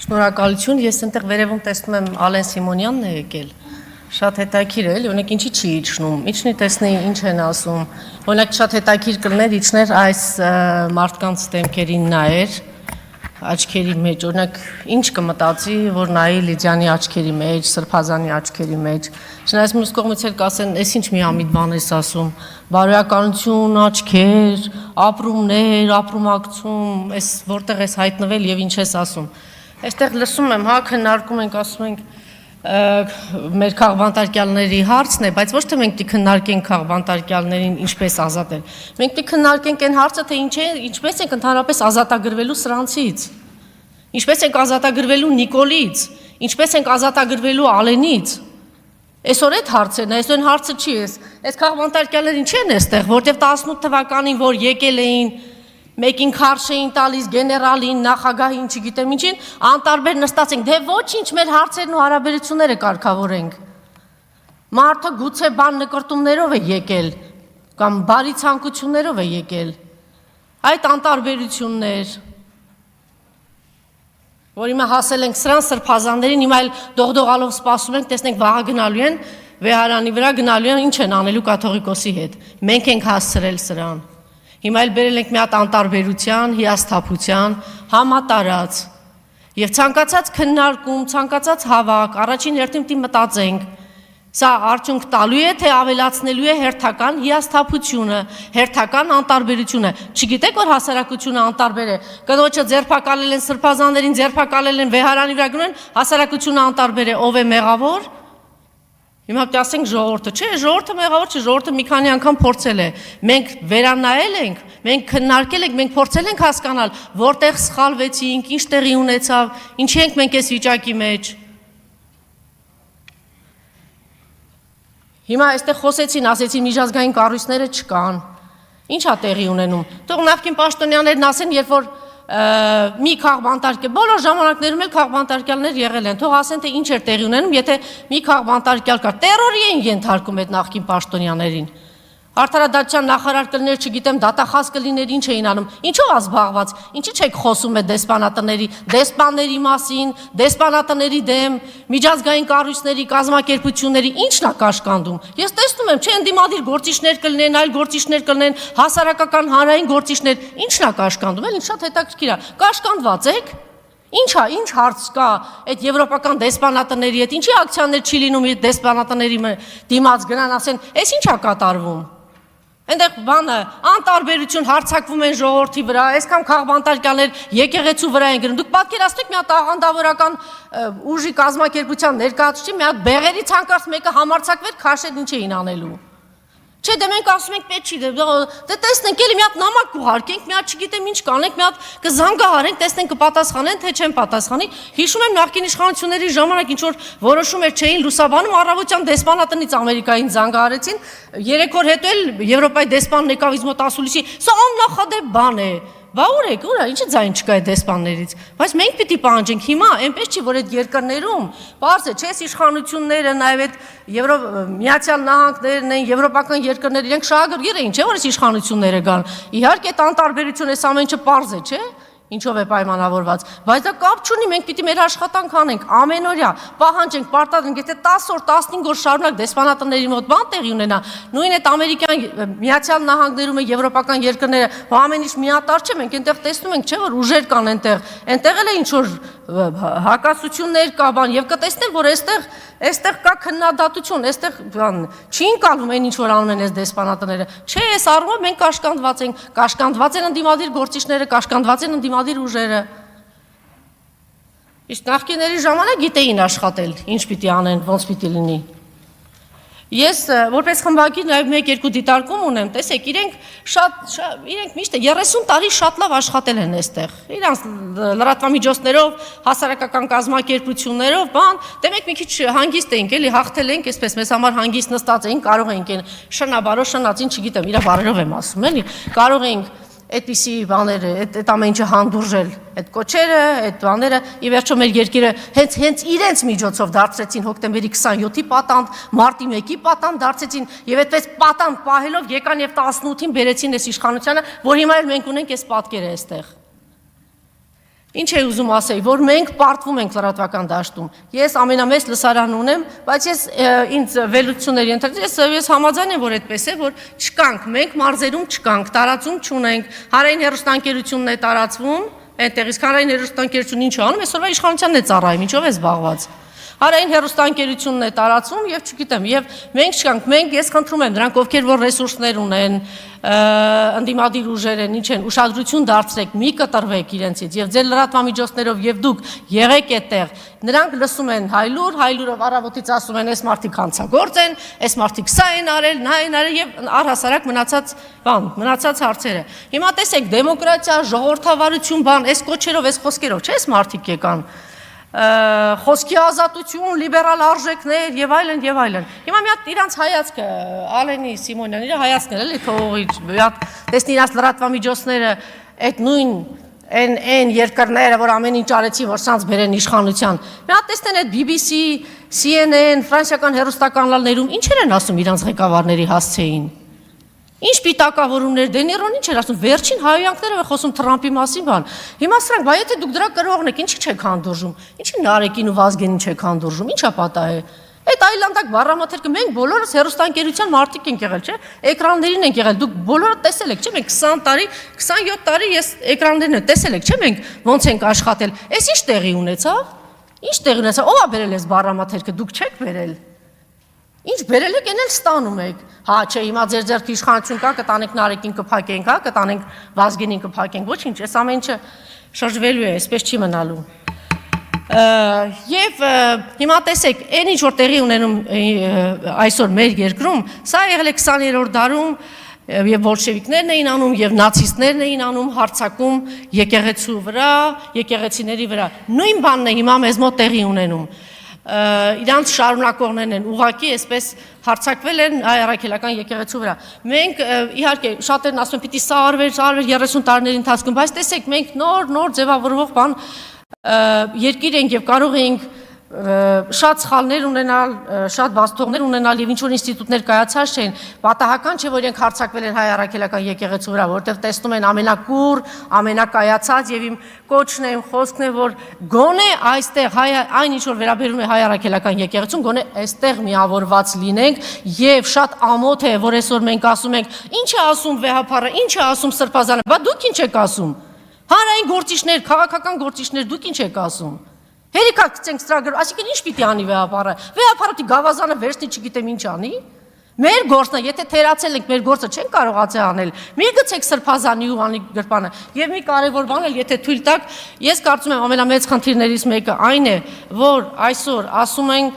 Շնորհակալություն, ես այնտեղ վերևում տեսնում եմ Ալեն Սիմոնյանն է եկել։ Շատ հետաքրքիր է, էլի, օրինակ ինչի չի իջնում, իջնի տեսնի ինչ են ասում։ Օրինակ շատ հետաքրքիր կլներ իջներ այս մարդկանց դեմքերին նայեր, աչքերի մեջ, օրինակ ինչ կմտածի, որ նայի Լիդիանի աչքերի մեջ, Սրբազանի աչքերի մեջ։ Չնայած մյուս կողմից էլ կասեն, այս ինչ միամիտ բան ես ասում, բարոյականություն, աչքեր, ապրումներ, ապրումակցում, այս որտեղ ես հայտնվել եւ ինչ ես ասում։ Այստեղ լսում եմ, հա, քննարկում ենք, ասում ենք մեր քաղբանտարկյալների հարցն է, բայց ոչ թե մենք քննարկենք քաղբանտարկյալներին ինչպես ազատել։ Մենք քննարկենք այն հարցը, թե ինչպես ենք ընդհանրապես ազատագրվելու սրանցից։ Ինչպես ենք ազատագրվելու Նիկոլից, ինչպես ենք ազատագրվելու Ալենից։ Այսօր այդ հարցերն է, այսօր հարցը չի է։ Այս քաղբանտարկյալներին չեն այստեղ, որտեղ 18 թվականին որ եկել էին մեկին քարշ էին տալիս գեներալին, նախագահին, չգիտեմ ինչին, անտարբեր նստած ենք, դե ոչինչ մեր հարցերն ու հարաբերությունները կարգավորենք։ Մարդը գուցե բան նկրտումներով է եկել, կամ բարի ցանկություններով է եկել։ Այդ անտարբերություններ, որ հիմա հասել ենք սրան սրբազաններին, հիմա էլ դողդողալով սպասում ենք, տեսնենք վաղը գնալու են, վեհարանի վրա գնալու են, ինչ են անելու կաթողիկոսի հետ։ Մենք ենք հասցրել սրան։ Հիմա էլ բերել ենք մի հատ անտարբերության, հիասթափության, համատարած եւ ցանկացած քննարկում, ցանկացած հավաք, առաջին հերթին պիտի մտածենք, սա արդյունք տալու է, թե ավելացնելու է հերթական հիասթափությունը, հերթական անտարբերությունը։ Չգիտեք, որ հասարակությունը անտարբեր է։ Կնոջը ձերբակալել են սրբազաններին, ձերբակալել են վեհարանի վրա գնում են, հասարակությունը անտարբեր է, ով է մեղավոր։ Հիմա պետք է ասենք ժողովուրդը, չէ, ժողովուրդը մեղավոր չէ, ժողովուրդը մի քանի անգամ փորձել է։ Մենք վերանայել ենք, մենք քննարկել ենք, մենք փորձել ենք հասկանալ, որտեղ սխալվեցինք, ինչ տեղի ունեցավ, ինչի ենք մենք այս վիճակի մեջ։ Հիմա այստեղ խոսեցին, ասեցին միջազգային կառույցները չկան։ Ինչ է տեղի ունենում։ Թող նախկին պաշտոնյաներն ասեն, երբ որ մի քաղբանտարկյալ, բոլոր ժամանակներում էլ քաղբանտարկյալներ եղել են, թող ասեն, թե ինչ էր տեղի ունենում, եթե մի քաղբանտարկյալ կար, տերորի են ենթարկում այդ նախկին պաշտոնյաներին։ Արդարադատության նախարար կլիներ, չգիտեմ, դատախազ կլիներ, ինչ էին անում, ինչով է զբաղված, ինչի՞ չեք խոսում այդ դեսպանատների մասին, դեսպանատների դեմ, միջազգային կառույցների, կազմակերպությունների, ի՞նչն է կաշկանդում։ Ես տեսնում եմ, չէ, ընդդիմադիր գործիչներ կլինեն, այլ գործիչներ կլինեն, հասարակական հանրային գործիչներ, ի՞նչն է կաշկանդում, էլի շատ հետաքրքիր է, կաշկանդված եք։ Ինչ հարց կա այդ եվրոպական դեսպանատների հետ, ինչի ակցիաներ չի լինում այդ դեսպանատների դիմաց գնան ասեն, այս ինչ է կատարվում։ Այնտեղ բանը անտարբերություն հարձակվում են ժողովրդի վրա, այսքան քաղբանտարկյալներ եկեղեցու վրա են գնում։ Դուք պատկերացնեք մի հատ աղանդավորական ուժի կազմակերպության ներկայացուցիչ մի հատ բեղերի ցանկացած մեկը համարձակվեր քաշել ինչ էին անելու։ Չէ, դե մենք ասում ենք պետք չի, դե տեսնենք էլի մի հատ նամակ կուղարկենք, մի հատ չգիտեմ ինչ կանենք, մի հատ կզանգահարենք, տեսնենք կպատասխանեն, թե չեն պատասխանի։ Հիշում եմ նախկին իշխանությունների ժամանակ ինչ որ որոշումներ չէին լուսաբանում, առավոտյան դեսպանատնից Ամերիկային զանգահարեցին, 3 օր հետո էլ Եվրոպայի դեսպանն եկավ ինձ մոտ ասուլիսի, սա աննախադեպ բան է։ Բա ուր եք, ուր է, ինչի ձայն չկա այդ դեսպաններից, բայց մենք պիտի պահանջենք հիմա, այնպես չի, որ այդ երկրներում, պարզ է, չէ, իշխանությունները, նաև այդ Միացյալ Նահանգներն են, եվրոպական երկրներ, իրենք շահագրգիռ էին, չէ, որ այս իշխանությունները գան, իհարկե այդ անտարբերություն, այս ամեն ինչը պարզ է, չէ, ինչով է պայմանավորված, բայց դա կապ չունի, մենք պիտի մեր աշխատանք անենք, ամենօրյա, պահանջենք, պարտադրենք, եթե 10 օր, 15 օր շարունակ դեսպանատների մոտ բան տեղի ունենա, նույն այդ ամերիկյան Միացյալ Նահանգներում է եվրոպական երկրները, ամեն ինչ միատար չէ, մենք այնտեղ տեսնում ենք, չէ, որ ուժեր կան այնտեղ էլ է ինչ որ հակասություններ կա բան, եւ կտեսնեն, որ այստեղ կա քննադատություն, այստեղ բան չի ընկալվում այն ինչ որ անում են այս դեսպանատները, չէ, այս առումով մենք կաշկանդված են ընդդիմադիր գործիչները, կաշկանդված են ընդդիմադիր ուժերը։ Իսկ նախկիների ժամանակ գիտեին աշխատել, ինչ պիտի անեն, ոնց պիտի լինի։ Ես որպես խմբագիր նաև 1-2 դիտարկում ունեմ, տեսեք, իրենք միշտ 30 տարի շատ լավ աշխատել են այստեղ։ Իրանց լրատվամիջոցներով, հասարակական կազմակերպություններով, բան, դե մենք մի քիչ հանգիստ էինք, էլի հաղթել էինք, այսպես մեզ համար հանգիստ նստած էինք, կարող էինք այն շնաբարո շնացին, չգիտեմ, իր բարերով եմ ասում, էլի, կարող էինք այդպիսի բաները, այդ ամեն ինչը հանդուրժել, այդ կոչերը, այդ բաները, ի վերջո մեր երկիրը հենց իրենց միջոցով դարձրեցին հոկտեմբերի 27-ի պատանդ, մարտի 1-ի պատանդ դարձրեցին եւ այդպես պատանդ պահելով եկան եւ 18-ին բերեցին այս իշխանությանը, որ հիմա էլ մենք ունենք այս պատկերը այստեղ։ Ինչ է ուզում ասել, որ մենք պարտվում ենք լրատվական դաշտում։ Ես ամենամեծ լսարան ունեմ, բայց ես ինձ վերլուծություններ ենթադրել, ես համաձայն եմ, որ այդպես է, որ չկանք, մենք մարզերում չկանք, տարածում չունենք, հանրային հեռուստաընկերությունն է տարածվում, այնտեղից հանրային հեռուստաընկերությունը ինչ է անում, այսօրվա իշխանությանն է ծառայում, ինչով է զբաղված։ Հանրային հեռուստաընկերությունն է տարածվում եւ չգիտեմ, եւ մենք չկանք, ես խնդրում եմ նրանք, ովքեր որ ռեսուրսներ ունեն, ընդդիմադիր ուժեր են, ինչ են, ուշադրություն դարձրեք, մի կտրվեք իրենցից եւ ձեր լրատվամիջոցներով եւ դուք եղեք այդտեղ։ Նրանք լսում են հայլուրով առավոտից ասում են, այս մարդիկ հանցագործ են, այս մարդիկ սա են արել, նա են արել եւ առհասարակ մնացած հարցերը։ Հիմա տեսեք, դեմոկրատիա, ժողովրդավարություն, այս կոչերով, այս խոսքերով, չէ՞, այս մարդիկ եկան խոսքի ազատություն, լիբերալ արժեքներ եւ այլն եւ այլն։ Հիմա մի հատ իրանց հայացքը Ալենի Սիմոնյան իր հայացքն էլի թողողի, մի հատ տեսնի իրանց լրատվամիջոցները այդ նույն այն երկրները, որ ամեն ինչ արեցի, որ սրանց բերեն իշխանության։ Մի հատ տեսնեն այդ BBC, CNN, ֆրանսիական հեռուստականալներում ինչեր են ասում իրանց ղեկավարների հասցեին։ Ինչ պիտակավորումներ, Դենիրոն ինչ էր ասում, վերջին հայոյանքները խոսում Թրամփի մասին բան։ Հիմա սրանք, բայց եթե դուք դրա կրողն եք, ինչի չեք հանդուրժում։ Ինչի Նարեկին ու Վազգենին չեք հանդուրժում, ի՞նչա պատահ է։ Այդ այլանդակ բառամաթերքը մենք բոլորս հեռուստաընկերության մարդիկ ենք եղել, չէ՞։ Էկրաններին ենք եղել, դուք բոլորը տեսել եք, չէ՞։ Մենք 20 տարի, 27 տարի ես էկրաններն եմ տեսել եք, չէ՞։ Մենք ոնց ենք աշխատել։ Էս ի՞նչ տեղի ունեցավ։ Ինչ տեղի ունեցավ։ Ո՞վ է բերել այս բառամաթերքը, դուք չեք բերել։ Ինչ բերել եք, այն էլ ստանում եք։ Հա, չէ, հիմա ձեր ձեռքի իշխանություն կա, կտանենք Նարեկին կփակենք, հա, կտանենք Վազգենին կփակենք, ոչինչ, այս ամեն ինչը շրջվելու է, այսպես չի մնալու։ Եվ հիմա տեսեք, այն ինչ որ տեղի ունենում այսօր մեր երկրում, սա եղել է 20-րդ դարում, եւ բոլշևիկներն էին անում, եւ նացիստներն էին անում, հարձակում եկեղեցու վրա, եկեղեցիների վրա։ Նույն բանն է հիմա մեզ մոտ տեղի ունենում։ Իրանց շարունակողներն են ուղղակի այսպես հարձակվել են հայ առաքելական եկեղեցու վրա։ Մենք իհարկե շատերն ասում են պիտի սա արվեր 30 տարիների ընթացքում, բայց տեսեք մենք նոր ձևավորվող բան երկիր ենք եւ կարող ենք շատ սխալներ ունենալ, շատ բացթողներ ունենալ եւ ինչ որ ինստիտուտներ կայացած չեն, պատահական չէ որ իրենք հարձակվել են հայ առաքելական եկեղեցու վրա, որտեղ տեսնում են ամենակուր, ամենակայացած եւ իմ կոչն է, իմ խոսքն է, որ գոնե այստեղ այն ինչ որ վերաբերում է հայ առաքելական եկեղեցուն, գոնե այստեղ միավորված լինենք եւ շատ ամոթ է, որ այսօր մենք ասում ենք, ինչ է ասում վեհապարը, ինչ է ասում սրբազանը, բա դուք ինչ եք ասում։ Հանրային գործիչներ, քաղաքական գործիչներ, դուք ինչ եք ասում։ Հերիքա գցենք ծրագրով, այսինքն ինչ պիտի անի վեհապարը։ Վեհապարը պիտի գավազանը վերցնի, չգիտեմ ինչ անի։ Մեր գործն է, եթե թերացել ենք, մեր գործը չեն կարողացել անել։ Մի գցեք սրբազանի ու անի գրպանը։ Եվ մի կարևոր բան էլ, եթե թույլ տաք, ես կարծում եմ ամենամեծ խնդիրներից մեկը այն է, որ այսօր ասում են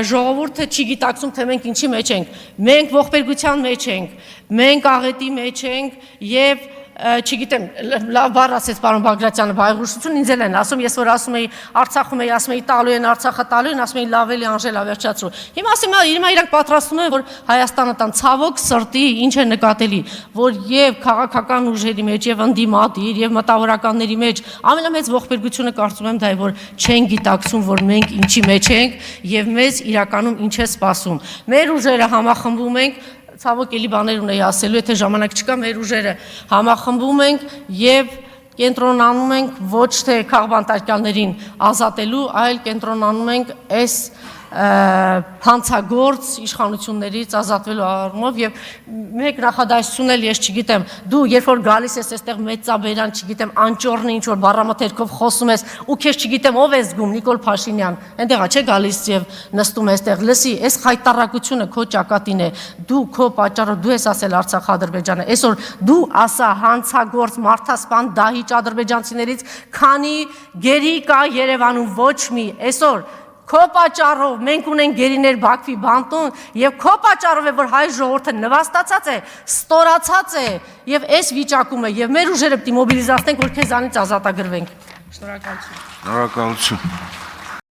ժողովուրդը չի գիտակցում, թե մենք ինչի մեջ ենք։ Մենք ողբերգության մեջ ենք, մենք աղետի մեջ ենք եւ չգիտեմ, լավ բառ ասեց պարոն Բագրատյանը, բայղուշություն ինձ էլ են ասում, ես որ ասում էի Արցախում էի, ասում էի տալու են Արցախը տալու են, ասում էի լավ էլի Անժելա վերջացրու։ Հիմա ասում եմ, հիմա իրանք պատրաստում են, որ Հայաստանը տան ցավոք սրտի ինչ է նկատելի, որ եւ քաղաքական ուժերի մեջ եւ ընդդիմադիր եւ մտավորականների մեջ ամենամեծ ողբերգությունը կարծում եմ դա է, որ չեն գիտակցում, որ մենք ինչի մեջ ենք եւ մեզ իրականում ինչ է սպասում։ Մեր ուժերը համախմբում ենք ցավոք էլի բաներ ունեի ասելու, եթե ժամանակ չկա, մեր ուժերը համախմբում ենք եւ կենտրոնանում ենք ոչ թե քաղբանտարկյալներին ազատելու, այլ կենտրոնանում ենք այս հանցագործ իշխանություններից ազատվելու առումով եւ մեկ նախադասություն էլ ես չգիտեմ, դու երբ որ գալիս ես այստեղ մեծաբերան, չգիտեմ, անճորնի ինչ որ բառամթերքով խոսում ես ու քեզ չգիտեմ ով է զգում Նիկոլ Փաշինյան, այնտեղա չէ գալիս եւ նստում այստեղ, լսի, այս խայտարակությունը քո ճակատին է, դու քո պատճառով դու ես ասել Արցախ-Ադրբեջանը, այսօր դու ասա հանցագործ մարդասպան դահիճ ադրբեջանցիներից քանի գերի կա Երևանում, ոչ մի, այսօր քո պատճառով մենք ունենք գերիներ Բաքվի բանտում եւ քո պատճառով է որ հայ ժողովուրդը նվաստացած է, ստորացած է եւ այս վիճակում է եւ մեր ուժերը պիտի մոբիլիզացնենք որ քեզանից ազատագրվենք։ Շնորհակալություն։ Շնորհակալություն։